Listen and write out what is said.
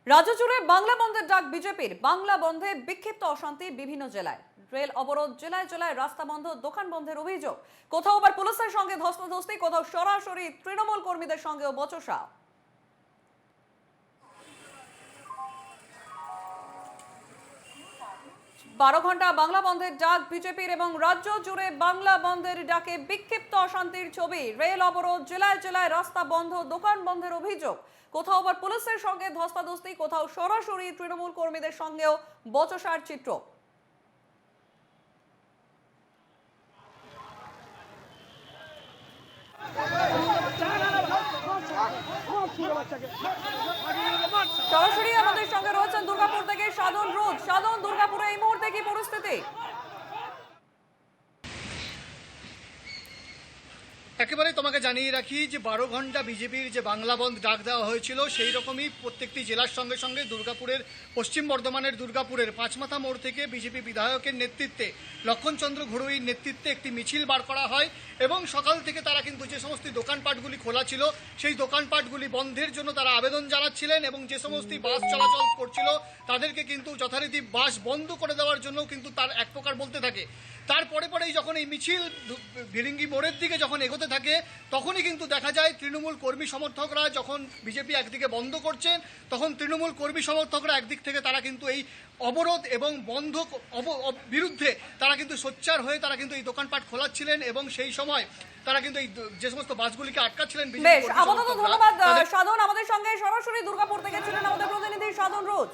রাজ্য জুড়ে বাংলা বন্ধের ডাক বিজেপির। বাংলা বন্ধে বিক্ষিপ্ত অশান্তি বিভিন্ন জেলায়। রেল অবরোধ, জেলায় জেলায় রাস্তা বন্ধ, দোকান বন্ধের অভিযোগ। কোথাও আবার পুলিশের সঙ্গে ধস্তাধস্তি, কোথাও সরাসরি তৃণমূল কর্মীদের সঙ্গেও বচসা। 12 ঘন্টা বাংলা বন্ধের ডাক বিজেপির এবং রাজ্য জুড়ে বাংলা বন্ধের ডাকে বিক্ষিপ্ত অশান্তির ছবি। রেল অবরোধ, জেলায় জেলায় রাস্তা বন্ধ, দোকান বন্ধের অভিযোগ। কোথাও আবার পুলিশের সঙ্গে ধস্তাধস্তি, কোথাও সরাসরি তৃণমূল কর্মীদের সঙ্গেও বচসার চিত্র। সরাসরি আমাদের সঙ্গে রয়েছেন দুর্গাপুর থেকে সাধন রোজ। সাধন, দুর্গাপুরে এই মুহূর্তে কি পরিস্থিতি? একেবারে তোমাকে জানিয়ে রাখি যে 12 ঘন্টা বিজেপির যে বাংলা বন্ধ ডাক দেওয়া হয়েছিল সেই রকমই প্রত্যেকটি জেলার সঙ্গে সঙ্গে দুর্গাপুরের, পশ্চিম বর্ধমানের দুর্গাপুরের পাঁচমাথা মোড় থেকে বিজেপি বিধায়কের নেতৃত্বে, লক্ষণচন্দ্র ঘড়ুইয়ের নেতৃত্বে একটি মিছিল বার করা হয় এবং সকাল থেকে তারা কিন্তু যে সমস্ত দোকানপাটগুলি খোলা ছিল সেই দোকানপাটগুলি বন্ধের জন্য তারা আবেদন জানাচ্ছিলেন এবং যে সমস্ত বাস চলাচল করছিল তাদেরকে কিন্তু যথারীতি বাস বন্ধ করে দেওয়ার জন্য কিন্তু তার এক প্রকার বলতে থাকে। তারপরে পরেই যখন এই মিছিল ভিরিঙ্গি মোড়ের দিকে যখন এগোতে থাকে তখনই কিন্তু দেখা যায় তৃণমূল কর্মী সমর্থকরা যখন বিজেপি একদিকে বন্ধ করছেন তখন তৃণমূল কর্মী সমর্থকরা একদিক থেকে তারা কিন্তু এই অবরোধ এবং বন্ধ বিরুদ্ধে তারা কিন্তু সোচ্চার হয়ে তারা কিন্তু এই দোকানপাট খোলাচ্ছিলেন এবং সেই সময় তারা কিন্তু এই যে সমস্ত বাসগুলিকে আটকাচ্ছিলেন। বেশ, আপাতত ধন্যবাদ সাধন। আমাদের সঙ্গে সরাসরি দুর্গাপুর থেকে ছিলেন আমাদের প্রতিনিধি সাধন রোজ।